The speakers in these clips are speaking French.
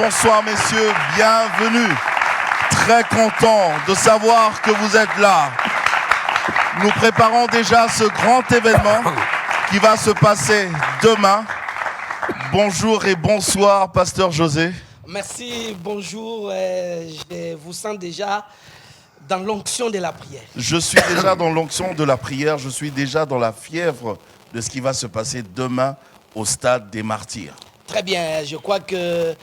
bonsoir messieurs, bienvenue. Très content de savoir que vous êtes là. Nous préparons déjà ce grand événement qui va se passer demain. Bonjour et bonsoir, Pasteur José. Merci, bonjour. Je vous sens déjà dans l'onction de la prière. Je suis déjà dans l'onction de la prière, je suis déjà dans la fièvre de ce qui va se passer demain au stade des Martyrs. Très bien, je crois que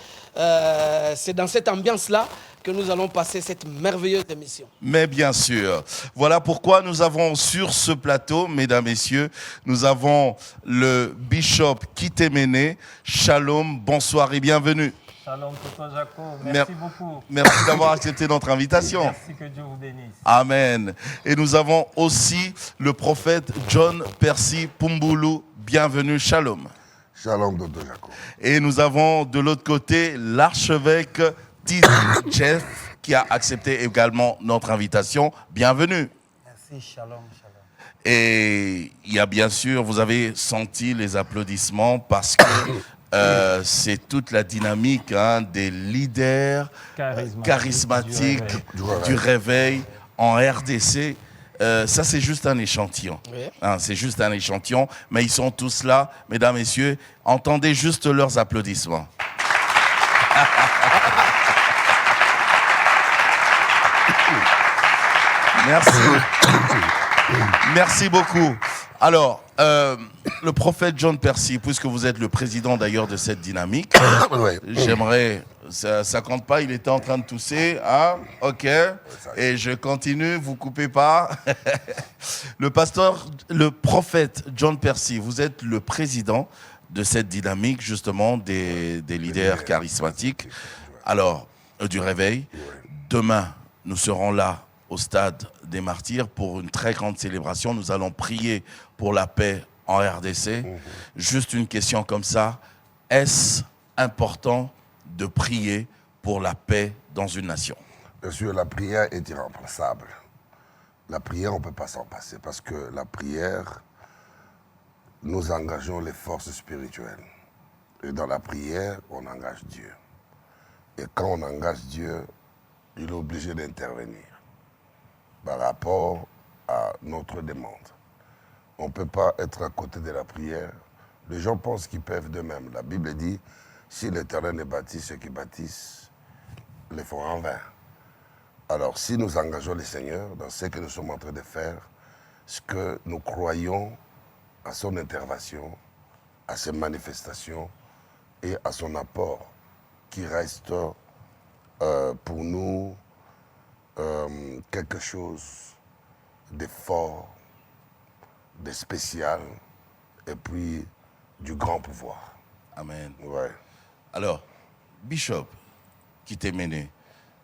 c'est dans cette ambiance-là que nous allons passer cette merveilleuse émission. Mais bien sûr, voilà pourquoi nous avons sur ce plateau, mesdames, messieurs, nous avons le bishop Kitemene. Shalom, bonsoir et bienvenue. Shalom, Tonton Jaco, merci beaucoup. Merci d'avoir accepté notre invitation. Merci, que Dieu vous bénisse. Amen. Et nous avons aussi le prophète John Percy Pumbulu. Bienvenue, shalom. Shalom, Tonton Jaco. Et nous avons de l'autre côté l'archevêque Tizi Jeff qui a accepté également notre invitation. Bienvenue. Merci, shalom, shalom. Et il y a bien sûr, vous avez senti les applaudissements parce que c'est toute la dynamique des leaders charismatiques du réveil en RDC. Ça, c'est juste un échantillon. Oui. C'est juste un échantillon, mais ils sont tous là, mesdames, messieurs. Entendez juste leurs applaudissements. Merci. Merci beaucoup. Alors, le prophète John Percy, puisque vous êtes le président d'ailleurs de cette dynamique, j'aimerais, ça compte pas, il était en train de tousser, hein? Ok, et je continue, vous coupez pas. Le prophète John Percy, vous êtes le président de cette dynamique justement des leaders charismatiques, alors du réveil. Demain, nous serons là au stade des Martyrs pour une très grande célébration. Nous allons prier pour la paix en RDC. Juste une question comme ça. Est-ce important de prier pour la paix dans une nation? Bien sûr, la prière est irremplaçable. La prière, on ne peut pas s'en passer parce que la prière, nous engageons les forces spirituelles. Et dans la prière, on engage Dieu. Et quand on engage Dieu, il est obligé d'intervenir par rapport à notre demande. On ne peut pas être à côté de la prière. Les gens pensent qu'ils peuvent d'eux-mêmes. La Bible dit, si l'Éternel est bâti, ceux qui bâtissent les font en vain. Alors, si nous engageons le Seigneur dans ce que nous sommes en train de faire, ce que nous croyons à son intervention, à ses manifestations et à son apport qui reste pour nous quelque chose de fort, de spécial et puis du grand pouvoir. Amen. Ouais. Alors, Bishop Kitemene,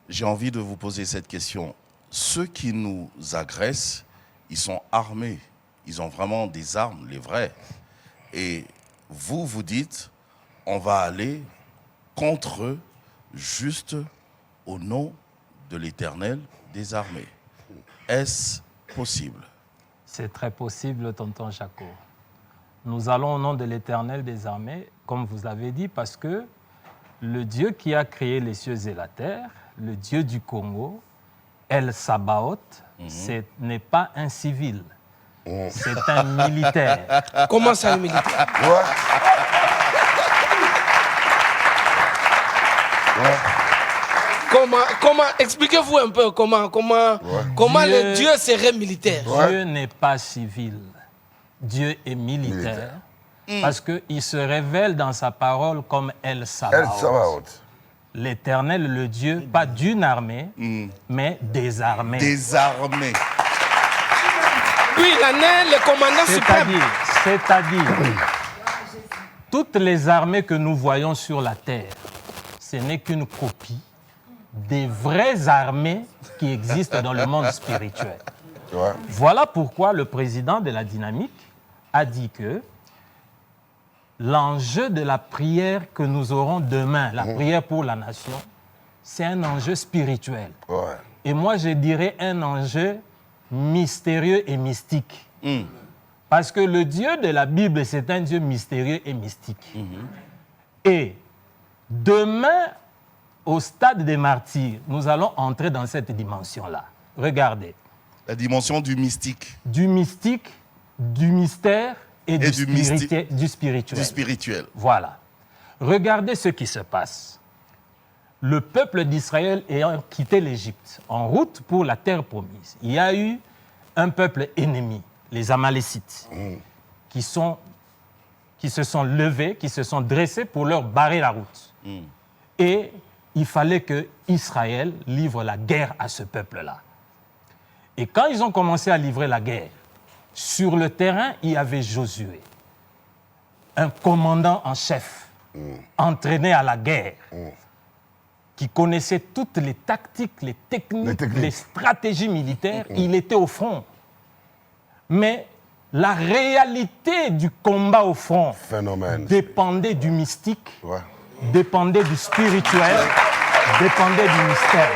j'ai envie de vous poser cette question. Ceux qui nous agressent, ils sont armés. Ils ont vraiment des armes, les vrais. Et vous, vous dites, on va aller contre eux juste au nom de l'Éternel des armées. Est-ce possible? C'est très possible, Tonton Jaco. Nous allons au nom de l'Éternel des armées, comme vous avez dit, parce que le Dieu qui a créé les cieux et la terre, le Dieu du Congo, El Sabaoth, ce n'est pas un civil, c'est un militaire. Comment ça, un militaire? Comment expliquez-vous un peu comment le Dieu serait militaire? Dieu n'est pas civil. Dieu est militaire. Parce qu'il se révèle dans sa parole comme El Sabaoth. L'Éternel, le Dieu, pas d'une armée, mais des armées. Des armées. Lui, il en est le commandant suprême. C'est-à-dire, toutes les armées que nous voyons sur la terre, ce n'est qu'une copie des vraies armées qui existent dans le monde spirituel. Voilà pourquoi le président de la dynamique a dit que l'enjeu de la prière que nous aurons demain, la prière pour la nation, c'est un enjeu spirituel. Et moi, je dirais un enjeu mystérieux et mystique. Parce que le Dieu de la Bible, c'est un Dieu mystérieux et mystique. Et demain, au stade des martyrs, nous allons entrer dans cette dimension-là. Regardez. La dimension du mystique. Du mystique, du mystère et du spirituel. Du spirituel. Voilà. Regardez ce qui se passe. Le peuple d'Israël ayant quitté l'Égypte en route pour la terre promise, il y a eu un peuple ennemi, les Amalécites, qui se sont levés, qui se sont dressés pour leur barrer la route. Et il fallait que Israël livre la guerre à ce peuple-là. Et quand ils ont commencé à livrer la guerre, sur le terrain, il y avait Josué, un commandant en chef, entraîné à la guerre, qui connaissait toutes les tactiques, les techniques, les stratégies militaires. Il était au front. Mais la réalité du combat au front dépendait du mystique, dépendait du spirituel, dépendait du mystère.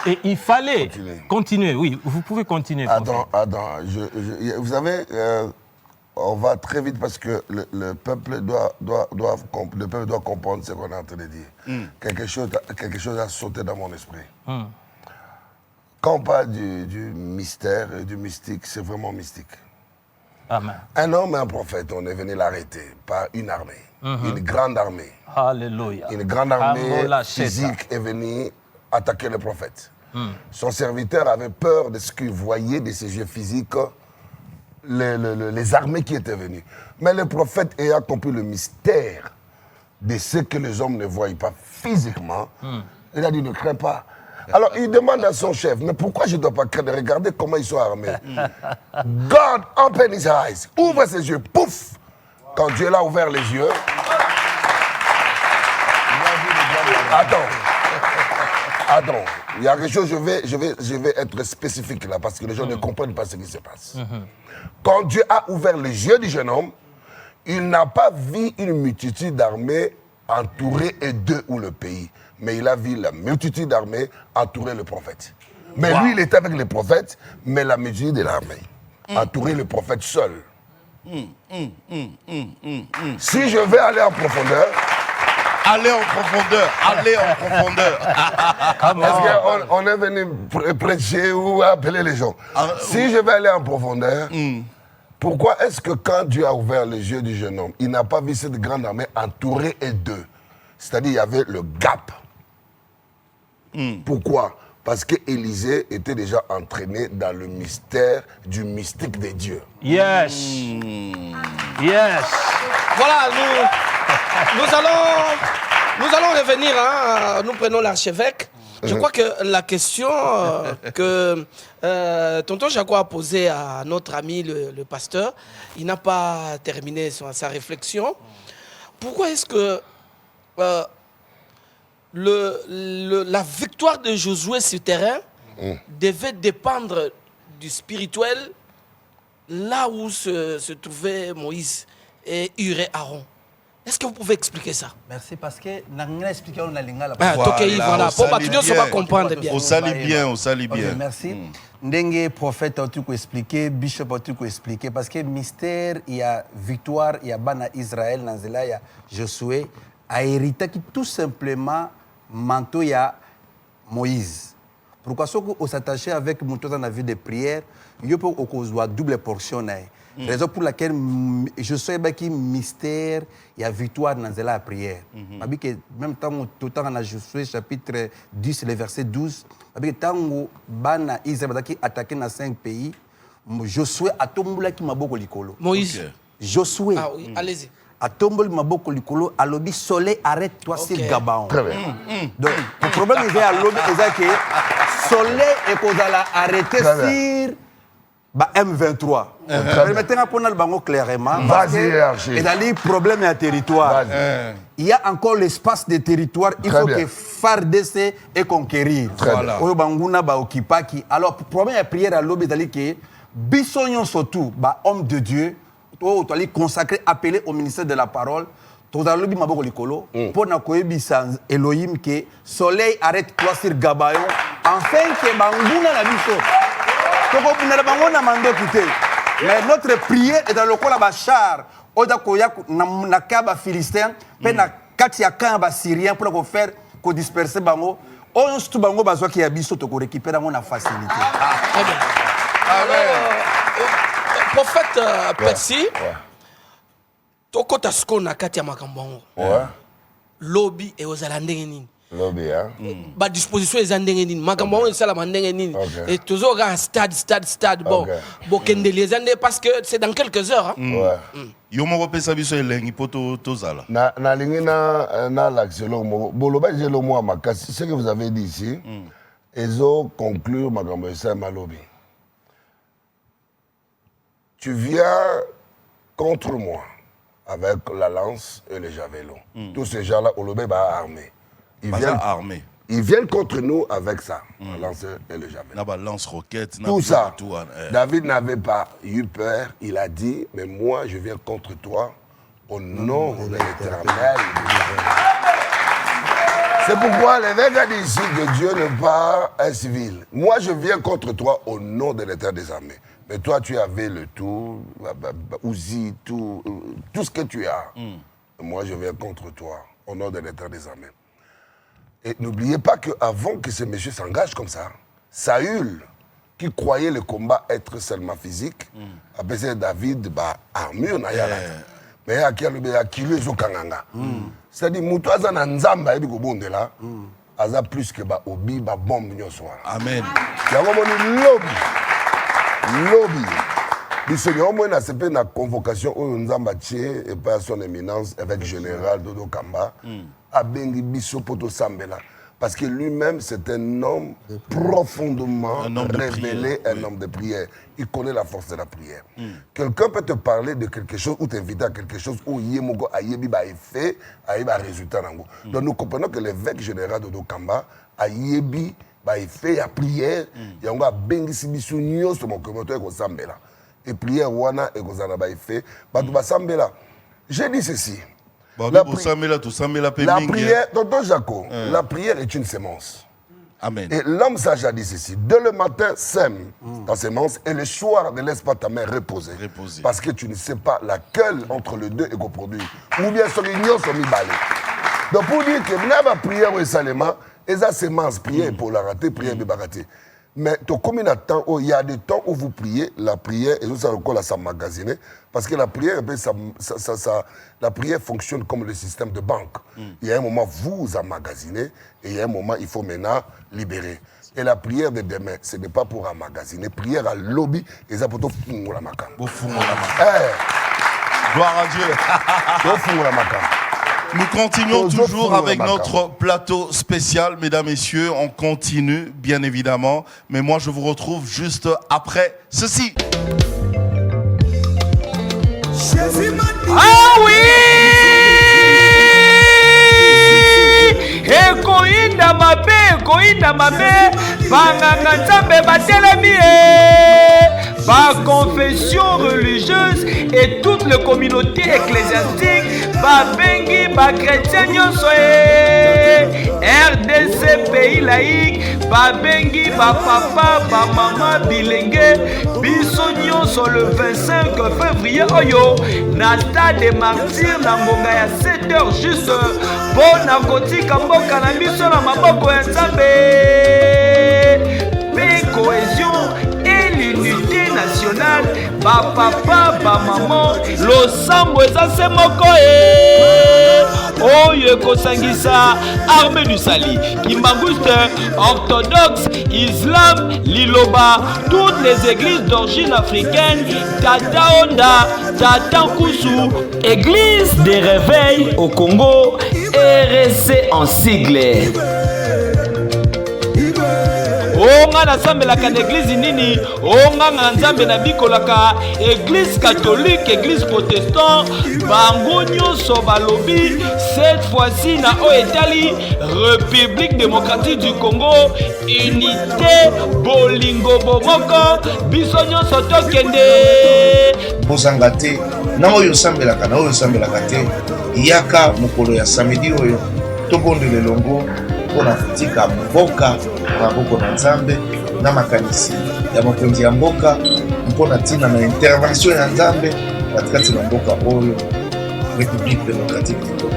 Et il fallait continuer. Oui, vous pouvez continuer. Attends. Vous savez, on va très vite parce que le peuple doit comprendre ce qu'on est en train de dire. Quelque chose a sauté dans mon esprit. Quand on parle du mystère et du mystique, c'est vraiment mystique. Amen. Un homme et un prophète, on est venu l'arrêter par une armée, une grande armée. Alléluia. Une grande armée physique est venue attaquer le prophète. Son serviteur avait peur de ce qu'il voyait de ses yeux physiques, les armées qui étaient venues. Mais le prophète ayant compris le mystère de ce que les hommes ne voient pas physiquement, il a dit ne crains pas. Alors il demande à son chef, mais pourquoi je ne dois pas craindre? Regardez comment ils sont armés. God open his eyes, ouvre ses yeux, pouf! Quand Dieu l'a ouvert les yeux, Attends, il y a quelque chose, je vais être spécifique là, parce que les gens ne comprennent pas ce qui se passe. Quand Dieu a ouvert les yeux du jeune homme, il n'a pas vu une multitude d'armées entourer Éden ou le pays, mais il a vu la multitude d'armées entourer le prophète. Mais lui, il était avec le prophète, mais la multitude de l'armée entourer le prophète seul. Si je vais aller en profondeur, Allez en profondeur. Est-ce qu'on est venu prêcher ou appeler les gens? Si je vais aller en profondeur, pourquoi est-ce que quand Dieu a ouvert les yeux du jeune homme, il n'a pas vu cette grande armée entourée et deux? C'est-à-dire il y avait le gap. Pourquoi? Parce qu'Élisée était déjà entraîné dans le mystère du mystique des dieux. Yes. Yes. Voilà, nous allons revenir, hein, nous prenons l'archevêque. Je crois que la question que tonton Jaco a posée à notre ami le pasteur, il n'a pas terminé sa réflexion. Pourquoi est-ce que la victoire de Josué sur terrain devait dépendre du spirituel là où se trouvaient Moïse et Hur et Aaron? Est-ce que vous pouvez expliquer ça? Merci, parce que nous expliqué la lingala. Voilà. Pour que va comprendre bien. On salit bien. Okay, merci. Ndenge prophète a tout expliqué, bishop a tout expliqué, parce que mystère, il y a victoire, il y a bana Israël, Nanzela, il y a Josué, a hérité qui tout simplement manteau, il y a Moïse. Pourquoi ce qu'on s'attache avec mon dans la vie de prière, il y a double portion. Raison pour laquelle je sais que mystère, il y a victoire dans la prière. Même temps, tout le temps, dans Josué chapitre 10, le verset 12, tant que Israël a attaqué dans 5 pays, Josué a tombé qui m'a beaucoup likolo. Moïse. Josué. Ah oui, allez-y. A tombé m'a beaucoup likolo. À l'objet soleil, arrête-toi, c'est Gabaon. Très bien. Donc, le problème est à l'objet, c'est que soleil est qu'on a arrêté sur. M23. Permettez-moi de prendre clairement. Vas-y, et dans les problèmes et territoire, il y a encore l'espace de territoire. Il faut que FARDC et conquérir. Alors, le problème est prière à l'aube, c'est que Bissognon surtout, homme de Dieu, consacré, appelé au ministère de la parole, pour Elohim que soleil arrête toi sur Gabayon, enfin que Bangouna la mission. Mais notre prière est dans le col à char. Oda koya na kaba philistin, pe na kati ya kamba syrien pour faire ko disperser bango. On se trouve bango bazwa ki abiso to ko récupérer mon na facilité. Très bien. Alors, prophète Percy, toko tasko na kati ya makambo. Ouais. Lobby et aux alandenge nini. Lobby, hein? Ba disposition les andenge nini. Makambo et sala mandenge nini. Et toujours un stade bon. Bokende les andenge parce que c'est dans quelques heures. Ouais. Yo mo pesa biso elengi poto tozala. Na lingi na l'axelo mo boloba jelo mo makasi ce que vous avez dit ici. Ezo conclure makambo esa malobi. Tu viens contre moi avec la lance et le javelot. Tous ces gens-là, Olobé va armé. Ils viennent contre nous avec ça, la lance et le javelot. Lance-roquette. Tout ça. David n'avait pas eu peur. Il a dit, mais moi, je viens contre toi au nom de l'Éternel. C'est pourquoi l'évêque a dit ici que Dieu n'est pas un civil. Moi, je viens contre toi au nom de l'Éternel des armées. Mais toi, tu avais le tout, Ouzi, tout ce que tu as. Moi, je viens contre toi, au nom de l'Éternel des armées. Et n'oubliez pas qu'avant que ce monsieur s'engage comme ça, Saül, qui croyait le combat être seulement physique, a baissé David, armure, mais il y a qui lui c'est-à-dire, Moutouazan Nzamba, il y a plus que Obi, bombe, Amen. Il y a lobby. Le Seigneur, moi, a fait une convocation où nous avons et par son éminence, avec le général Dodo Kamba, à Bengi Bisso Poto Sambela. Parce que lui-même, c'est un homme profondément révélé, un homme de prière. Il connaît la force de la prière. Quelqu'un peut te parler de quelque chose ou t'inviter à quelque chose où Yemogo a yebi ba effet, a yebi résultat. Donc nous comprenons que l'évêque général Dodo Kamba a yebi ba effet, a prière, il y a un bengi sibisu nyo sur mon commentaire ko sambela. Et prière wana et ko zana ba effet, ba tu ba sambela. J'ai dit ceci. La prière, tonton Jaco, la prière est une sémence. Amen. Et l'homme sage a dit ceci, dès le matin, sème ta sémence et le soir, ne laisse pas ta main reposer. Parce que tu ne sais pas laquelle entre les deux est coproduit. Ou bien sur l'union sont mis balais. Donc pour dire que vous avez prié au Salema, et ça sémence, prière pour la rater, prière pour la rater. Mais combien de temps, il y a des temps où vous priez, la prière, et ça encore s'emmagasiner, parce que la prière, la prière fonctionne comme le système de banque. Il y a un moment, vous emmagasiner, et il y a un moment, il faut maintenant libérer. Et la prière de demain, ce n'est pas pour emmagasiner. Prière à lobby, et ça pour tout la macam. Gloire à Dieu. Nous continuons toujours avec notre plateau spécial, mesdames, messieurs. On continue, bien évidemment. Mais moi, je vous retrouve juste après ceci. Ah oui! Ekoinda mabe, banganga nzambe batelemi ba confession religieuse et toute la communauté ecclésiastique, ba bengi, ba chrétien nyonso RDC pays laïque, ba bengi, ba papa, ba maman bilenge, biso nyonso le 25 février oyo, na stade des martyrs na ngonga ya 7h juste, pour na kotika mboka na biso na maboko ya nzambe, pe cohésion et l'unité nationale, ba papa, ba maman, losambo eza se moko oyo ekosangisa armée du sali, kimbanguiste, orthodoxe, islam, liloba, toutes les églises d'origine africaine, Tata Onda, Tata Nkusu, église des réveils au Congo, RSC en sigle. Onga na sambelaka na église nini, onga na nzambe na bikolaka église catholique, église protestant, bango nyonso balobi cette fois-ci na Oetali, République démocratique du Congo, unité bolingo bomoko, biso nyonso tokende. Bozanga te, na oyo sambelaka te, yaka mokolo ya samedi oyo, tobondele longo, pona futika mboka, maboko na nzambe, na makanisi ya mokonzi ya mboka, mpona ntina na intervention ya nzambe na kati na mboka oyo république démocratique du Congo.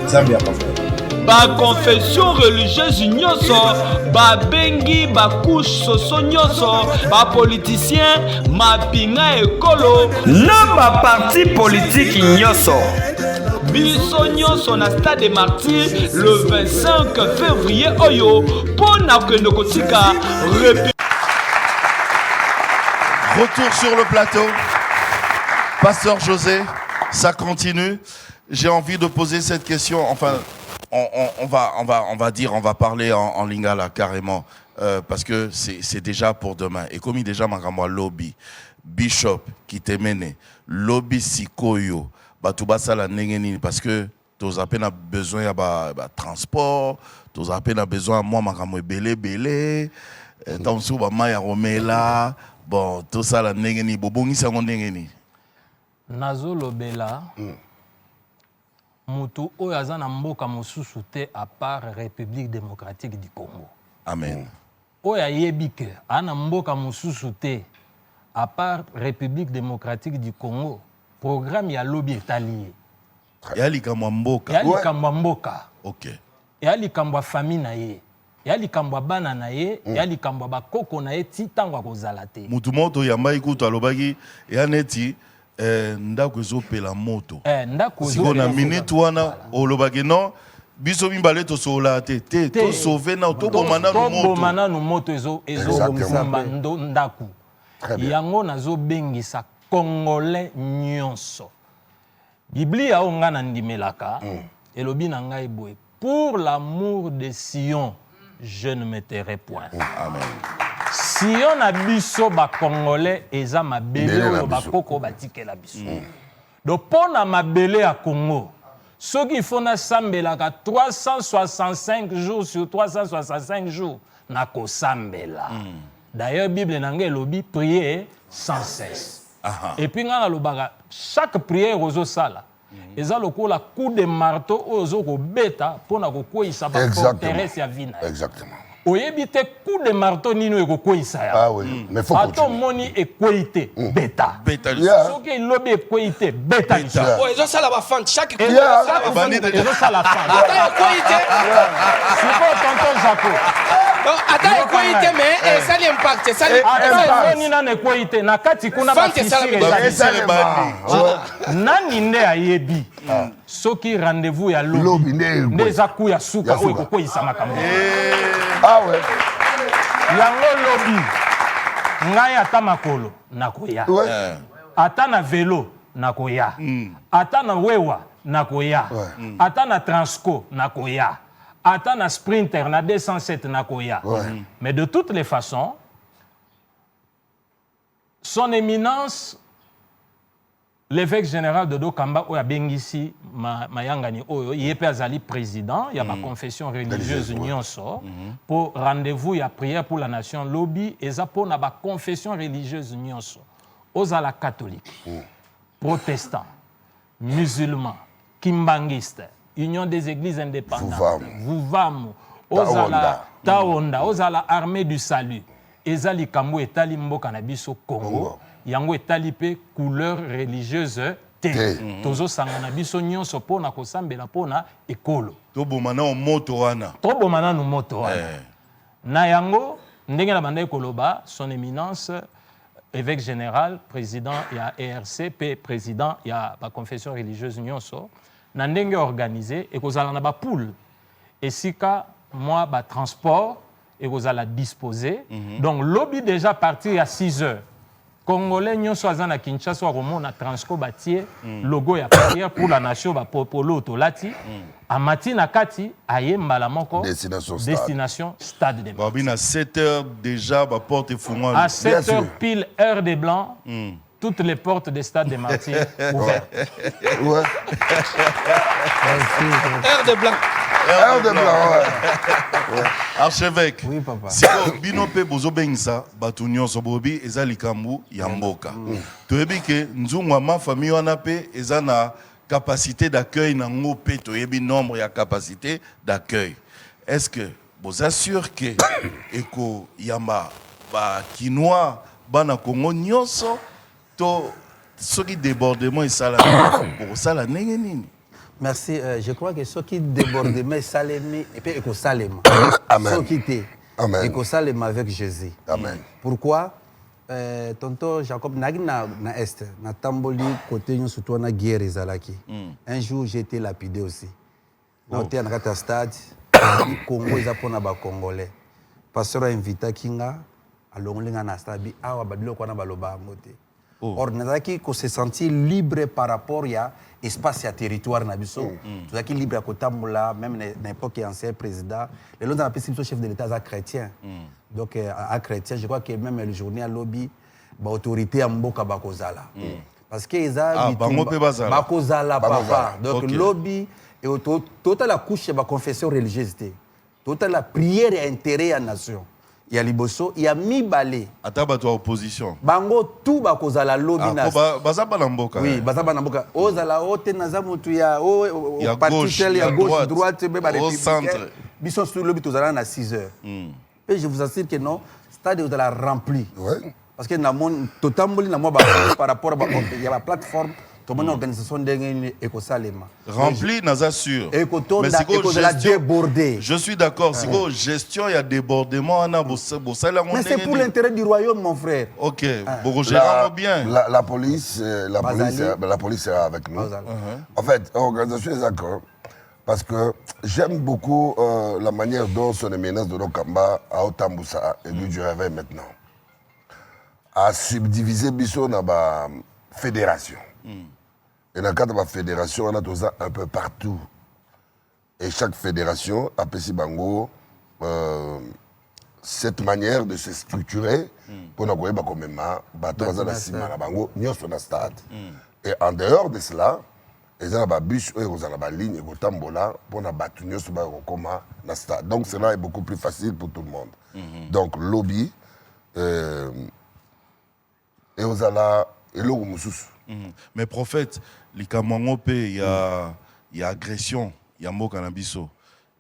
Nzambe ya papa. Baconfession religieuse nyonso babengi bakushe soso nyonso bapoliticien mapinga ekolo na baparti politiki nyonso biso nyonso na stade des martyrs le 25 février oyo mpona kokende kotika Retour sur le plateau. Pasteur José, ça continue. J'ai envie de poser cette question. Enfin, on va parler en lingala carrément. Parce que c'est déjà pour demain. Et comme il déjà m'a lobby, Bishop qui t'est mené, lobby sikoyo, batuba sala nengeni parce que tous à peine a besoin de transport, tous à peine a besoin moi m'a belé, tant sou ba maya romela, bon tout ça la nengeni bobongi sango nengeni. Nazo lobela. Mutu oyo aza na mboka mosusu te à part République démocratique du Congo. Amen. Oyo ayebi ke ana mboka mosusu te à part République démocratique du Congo, programme ya lobby etali. Ya likambo mboka. Ya likambo mboka. OK. Ya likambo famille na ye. Ya likambo bana na ye, ya likambo bakoko na ye ti tango akozala te. Mutu moto yamba ikutu alobaki ya neti ndako ezopela moto. Ndako ezopela. Siko na minute wana olobaki non biso mimbale to sola te to sauver na to bomana no moto. To bomana no moto ezo mbando ndako. Yango nazo bengisa Congolais nyonso. Biblia onga na ndimelaka elobi na ngai boye pour l'amour de Sion je ne me tairai point. Amen. Sion na biso ba Congolais eza mabele oyo bakoko batikela biso. Donc pona mabele ya Congo soki il faut na sambelaka 365 jours sur 365 jours na kosambela. D'ailleurs Bible na ngai elobi prier sans cesse. Et puis ngana lobaka chaque prière ozo sala eza lokola coup de marteau ozo ko beta pona ko koisa ba forteresse ya vina. Exactement. Oyebi te coup de marteau nino eko koisa ya. Ah oui, mais faut continuer. Ato moni ekoite beta. Beta. Soki lobi ekoite beta. Oh ezo sala ba fente chaque coup sala ba fente ezo sala fente. Ata ekoite. Siko tonton Jaco. Ata ekoite mais esali impact, esali impact. Ni na ekoite na kati kuna ba fisire nani nde ayebi. Soki rendez-vous ya lobi ndeza ku ya suka oyo kokoisa makambo. Ah ouais. Yango lobi ngai ata makolo nakoya. Ata na vélo nakoya. Ata na wewa nakoya. Ata na transco nakoya. Ata na sprinter na 207 nakoya. Mais de toutes les façons son éminence l'évêque général de Dokamba oya bengisi mayangani oyo yepe azali président ya ma confession religieuse nyonso pour rendez-vous ya prière pour la nation lobby eza pona ba confession religieuse nyonso ozala catholique protestant musulman kimbangiste union des églises indépendantes Vuvamu ozala Taonda ozala armée du salut eza likambo etali mboka na biso Congo yango etali pe couleur religieuse te tozo sangana biso nyonso pona kosambela pona ekolo to bomana o moto wana na yango ndenge na banda ekoloba son éminence évêque général président ya ERC pe président ya ba confession religieuse nyonso na ndenge organisé ekozala na ba poule esika moi ba transport ekozala disposé donc lobby déjà parti à 6 heures. Congolais nyonso aza na Kinshasa wa komona Transco batie logo ya prière pour la nation ba popolo tolati amati na kati ayembala moko destination stade de Martyrs. Babina 7h déjà ba porte fumwa. À 7h pile heure des blancs. Toutes les portes des stades des Martyrs ouvertes. Ouais. Heure de blanc. Heure de blanc, Archevêque. Oui, papa. Si bino pe bozo bengisa batu nyonso bobi eza likambu ya mboka. Toyebi ke nzungu ma famille wana pe eza na capacité d'accueil na ngo pe toyebi nombre ya capacité d'accueil. Est-ce que vous assure que eko yamba ba kinois bana Congo nyonso to soki débordement esala pour sala ndenge nini. Merci. Je crois que ceux qui débordent, salemi et puis écosalema. Amen. Ceux qui étaient Amen. écosalema avec Jésus. Amen. Pourquoi? Tonton Jacob nagi na est na tamboli côté nyo surtout na guerre ezalaki. Un jour j'ai été lapidé aussi. Na hôtel na kata stade Congo eza pona ba congolais. Pasteur a invité kinga alongolinga na stade awa babilo kwa na baloba ngote. Or nazaki ko se sentir libre par rapport ya espace ya territoire na biso. Tozaki libre à kotambola même na époque ancien président. Le long dans la principe chef de l'état za chrétien. Donc à chrétien, je crois que même le journée à lobby ba autorité à mboka bakozala. Parce que eza bakozala papa. Donc lobby et total la couche ba confession religieusité. Total la prière et intérêt à nation. Il y a Liboso, il y a Mibale. Ataba toi opposition. Bango tout bakozala lobby na. Bazaba na mboka. Oui, bazaba na mboka. Ozala ote naza mutu ya o parti tel ya gauche droite be ba au centre. Biso sur lobby tozala na 6 heures. Et je vous assure que non, stade ozala rempli. Ouais. Parce que na mon totamboli na moi par rapport à il y a la plateforme Comment l'organisation d'Engeni Ekosalema rempli, naza sûr. Mais c'est débordé. Je suis d'accord. Si vous gestion, il y a débordement. Mais c'est pour l'intérêt du royaume, mon frère. Ok. Vous gérez bien. La police sera avec nous. En fait, l'organisation est d'accord. Parce que j'aime beaucoup la manière dont son éminence de Lokamba a Otamboussa et du réveil maintenant a subdivisé Bisso dans la fédération. Et dans le cadre de la fédération, on a tout ça un peu partout. Et chaque fédération a Pessi Bango cette manière de se structurer pour nous avoir comme même et en dehors de cela, ils ont un bus, ils ont une ligne, ils ont une ligne pour nous battre dans stade. Donc cela est beaucoup plus facile pour tout le monde. Donc lobby et aux ala et l'eau mais prophète, il y a agression, il y a mot cannabiso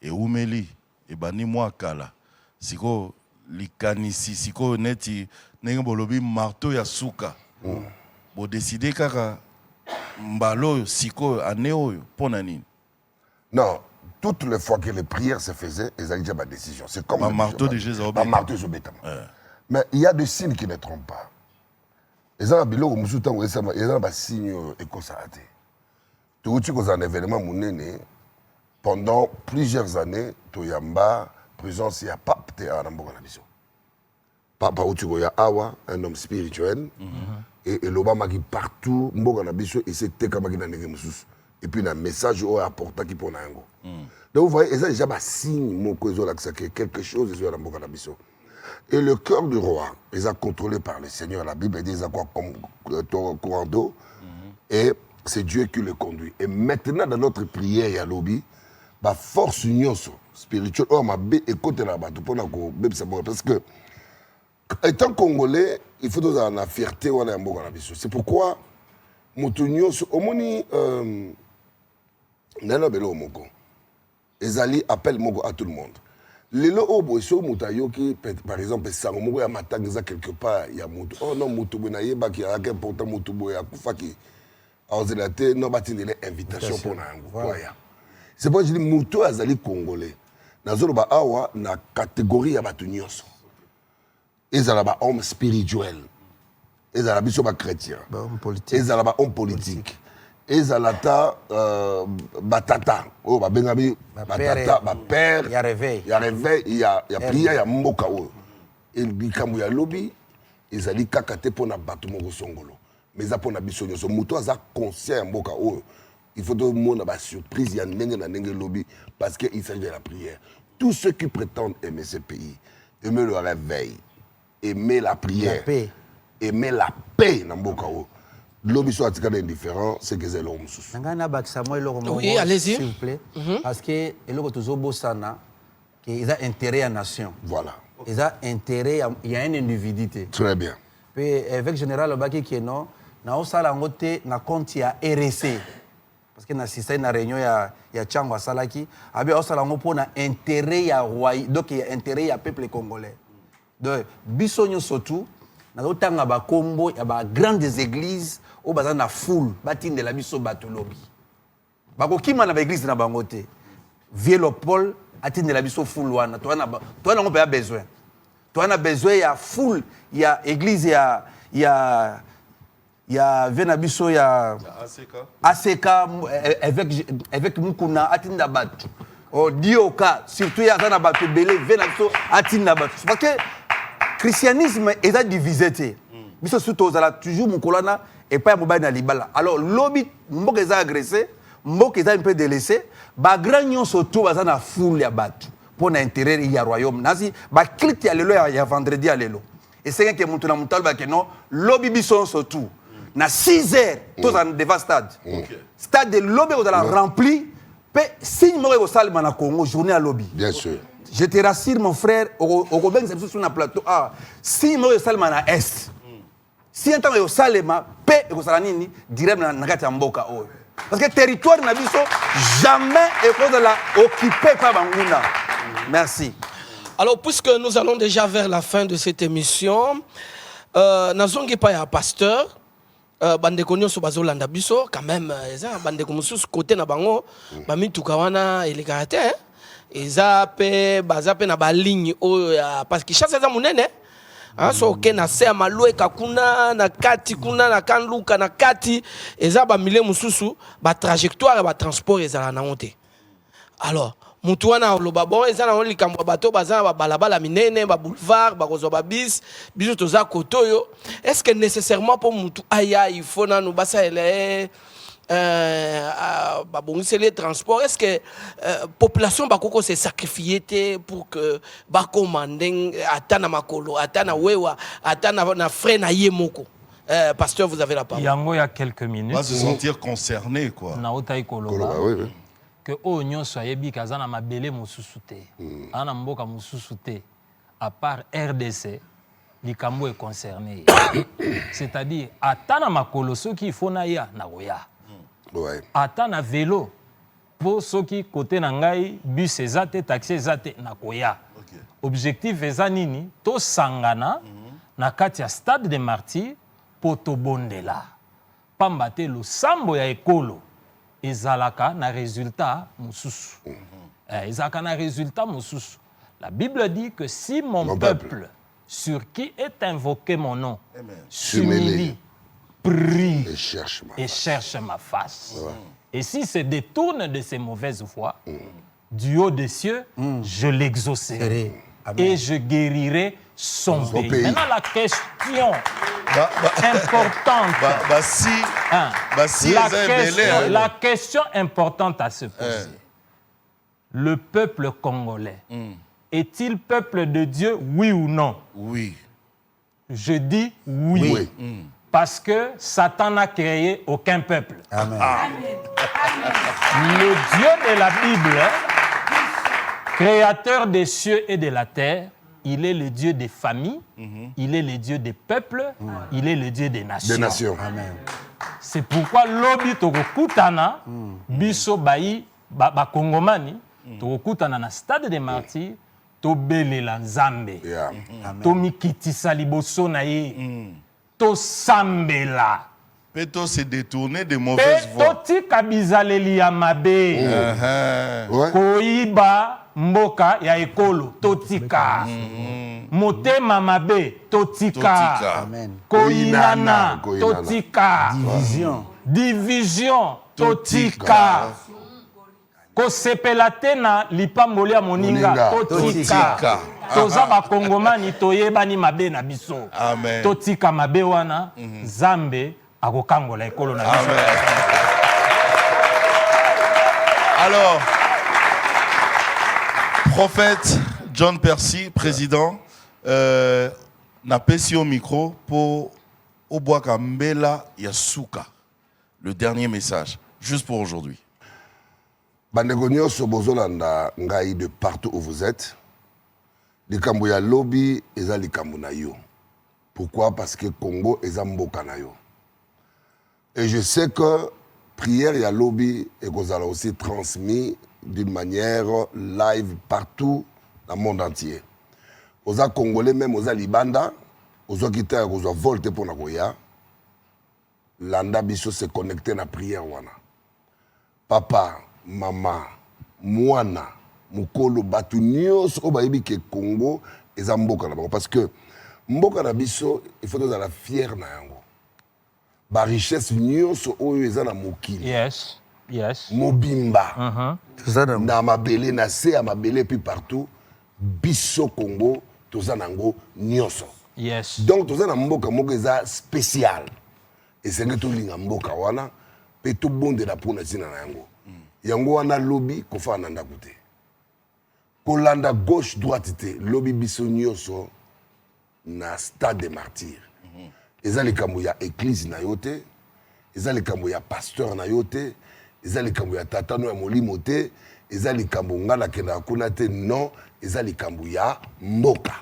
et umeli et bani moi kala. Siko likanisi siko neti nenga bolobi marteau ya suka. Bo décider kaka mbalo siko aneo pona nini. Non, toutes les fois que les prières se faisaient, ils avaient déjà ma décision. C'est comme un marteau de Jésus. Mais il y a des signes qui ne trompent pas. Ils ont un signe éco-saraté. Tout un événement pendant plusieurs années, Toyamba, présence, il y a pape, à Papa Otugoya Awa, un homme spirituel, et l'Obama qui partout, et c'était comme et puis un message important qui pour Nango. Donc vous voyez, ils ont déjà un signe, quelque chose sur la Mboka. Et le cœur du roi, ils ont contrôlé par le Seigneur. La Bible dit quoi comme courant d'eau. Et c'est Dieu qui le conduit. Et maintenant, dans notre prière, il y a lobby, la force union spirituelle. Oh, ma bé, écoutez là-bas, parce que, étant congolais, il faut avoir la fierté. C'est pourquoi, Moutounion, au moni, Nana Belo Moko, Ezali appelle Moko à tout le monde. Les lots qui par exemple, ça y a matanga quelque part, il y a Moutou. Oh non, Moutou Benaïba qui a un important Moutou Boya Koufaki. Alors, c'est la invitation pour nous. C'est pour ça que je dis Moutou Azali Congolais. Dans la catégorie de Batunios. Ils sont homme spirituel. Ils sont chrétiens. Ils sont homme politique. Ils sont batata. Oh, bengabi batata, père. Il y a réveil. Il y a réveil, il y a prière, il y a mboka. Et il y a lobby. Ils sont kakate pour na batu moko songolo. Mais ça pour na bisonyo. So muto aza conscient mboka. Il faut tout le monde avoir surprise. Il y a nenge lobby parce qu'il s'agit de la prière. Tous ceux qui prétendent aimer ce pays, aimer le réveil, aimer la prière, aimer la paix dans mboka. Lobby soit indifférent, c'est que c'est l'homme sous. Oui, allez-y. S'il vous plaît. Parce que ils ont intérêt à la nation. Voilà. Ils ont intérêt à il y a une individualité. Très bien. Puis avec le général Obaki qui est non, na osala ngote na compte ya RSC. Parce que na système na réunion ya Tchangwa Salaki, abi osala ngopo na intérêt ya roi, donc il y a intérêt ya peuple congolais. Donc bisonyo surtout nazotanga bakombo ya bagrandes églises oyo baza na foule batindela biso bato lobi bakokima na baéglise na bango te Vieux Léopold atindela biso foule wana toana yango mpe ya besoin toana besoin ya foule ya église ya vena biso ya ACK avec Mukuna atinda bato Dioka surtout ya zana bato belé vena biso atinda bato parce que christianisme est divisé te biso surtout ozala toujours mukolana et pas mobile na libala alors lobi mboka eza agressé mboka eza un peu délaissé ba grand nyonso to baza na foule ya bato pour na intérêt ya royaume nasi ba clique ya lelo ya vendredi ya lelo et c'est que mutu na mutalo ba que non lobi biso surtout na 6 heures tous en devant stade stade de lobby ozala rempli pe signe moko salma na Congo journée à lobby Bien sûr. Je te rassure mon frère au ben sur na plateau si moko salma na est si un temps yo salema pe ekozala nini direct na kati ya mboka oyo parce que territoire na biso jamais ekozala occupé par banguna. Merci. Alors puisque nous allons déjà vers la fin de cette émission nazongi pa ya pasteur bandeko nyonso bazolanda biso quand même eza bandeko mosusu côté na bango bamituka wana elekaka te eza pe baza pe na baligne oyo parce que chasse eza monene so ke na se malueka kuna na kati kuna na kanluka na kati eza bamile mosusu batrajectoire ba transport ezala nango te alors mutu wana oloba bon eza na likambo bato baza balabala minene ba boulevard bakozwa ba bis biso toza koto yo est-ce que nécessairement pour mutu aya il faut na no basa ele babongisi les transports est-ce que population bakoko se sacrifier pour que bakomande atana makolo atana wewa atana na frère na yemoko pasteur vous avez la parole yango ya quelques minutes va se sentir concerné quoi na otai koloba Oui. que oyo nyonso ayebi kaza na mabele mosusu te ana mboka mosusu te à part RDC likambo est concerné c'est-à-dire ata na makolo soki ifo na ya na koya ata na vélo po soki côté na ngai bus eza te taxi eza te na koya objectif eza nini tosangana na kati ya stade de martyrs po tobondela pamba te losambo ya ekolo ezalaka na résultat mosusu ezalaka na résultat mosusu la Bible dit que si mon peuple sur qui est invoqué mon nom s'humilie prie et cherche ma face et si se détourne de ses mauvaises voies du haut des cieux je l'exaucerai et je guérirai son pays. Maintenant la question importante la question importante à se poser le peuple congolais est-il peuple de Dieu oui ou non? Oui. Je dis oui. Parce que Satan n'a créé aucun peuple. Amen. Le Dieu de la Bible, créateur des cieux et de la terre, il est le Dieu des familles, il est le Dieu des peuples, il est le Dieu des nations. Amen. C'est pourquoi lobi tokokutana biso bayi ba kongomani tokokutana na stade des martyrs tobelela nzambe. To mikitisa liboso na ye. To sambela. Peto se détourner de mauvaises voies. Totika bizaleli ya mabe. Koiba mboka ya ekolo totika. Motema mabe totika. Amen. Koinana totika. Division totika. Kosepela te na lipamboli ya moninga totika. Toza bakongomani toyebani mabe na biso. Amen. Totika mabe wana Zambe akokangola ekolo na biso. Alors, prophète John Percy, président, n'a pas si au micro pour Obwaka Mbela Yasuka. Le dernier message, juste pour aujourd'hui. Bandeko nyonso bozolanda ngai de partout où vous êtes. Likambo ya lobby eza likambo na yo. Pourquoi? Parce que Congo eza mboka na yo. Et je sais que prière ya lobby est aussi transmis d'une manière live partout dans le monde entier. Oza Congolais même oza Libanda, ozwaki ta ya kozwa vol te mpona koya landa biso se connecte na prière wana papa mama mwana mokolo bato nyonso oyo bayebi ke Congo eza mboka na bango parce que mboka na biso il faut tozala fier na yango barichesse nyonso oyo eza na mokili mobimba na mabele na se ya mabele puis partout biso Congo toza nango nyonso donc toza na mboka moko eza spécial esenge tolinga mboka wana mpe tobondela mpona ntina na yango yango wana lobi kofaa na ndako te kolanda gauche droite te lobi biso nyonso na stade de martyr eza likambo ya église na yo te eza likambo ya pasteur na yo te eza likambo ya tatano ya molimo te eza likambo nga nakendaka kuna te non eza likambo ya mboka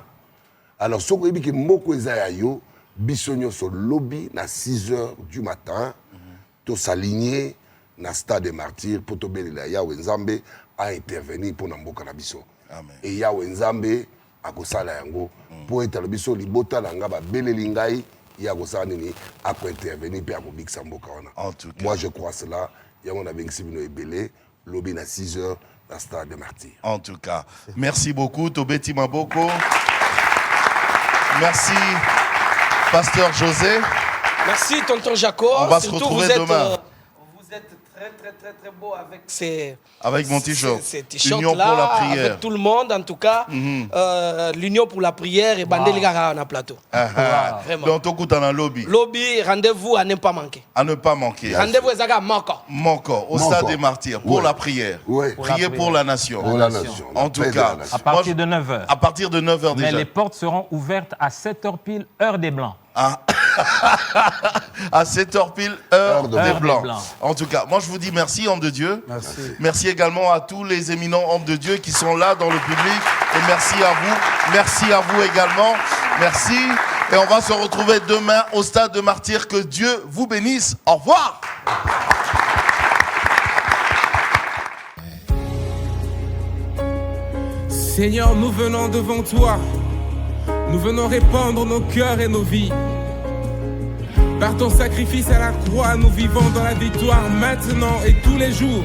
alors soki oyebi ke mboka eza ya yo biso nyonso lobi na 6h du matin tosaligné na stade de martyr mpo tobelela yawe nzambe aintervenir mpo na mboka na biso e yawe nzambe akosala yango mpo etala biso libota na nga babeleli ngai ye akosala nini akointervenir mpe akobikisa mboka wana moi je crois cela yango nabengisi bino ebele lobi na 6h na stade de martyr. En tout cas, merci beaucoup Tobeti Maboko. Merci Pasteur José. Merci tonton Jaco. On va se retrouver demain. Vous êtes très beau avec ces... Avec mon t-shirt. Ces t-shirts Union là, pour la prière. avec tout le monde en tout cas. L'Union pour la prière et Bandeli Gara en plateau. Vraiment. Donc tout dans le lobby. Lobby, rendez-vous à ne pas manquer. À ne pas manquer. Rendez-vous à Moko. Au stade des martyrs pour la prière. Prier pour la nation. En tout cas. À partir de 9h. À partir de 9h déjà. Mais les portes seront ouvertes à 7h pile, heure des Blancs. À 7h pile, heure des Blancs. En tout cas, moi je vous dis merci, homme de Dieu. Merci également à tous les éminents hommes de Dieu qui sont là dans le public. Et merci à vous. Merci à vous également. Merci. Et on va se retrouver demain au stade de Martyrs. Que Dieu vous bénisse. Au revoir. Seigneur, nous venons devant toi. Nous venons répandre nos cœurs et nos vies. Par ton sacrifice à la croix, nous vivons dans la victoire maintenant et tous les jours.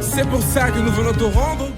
C'est pour ça que nous venons te rendre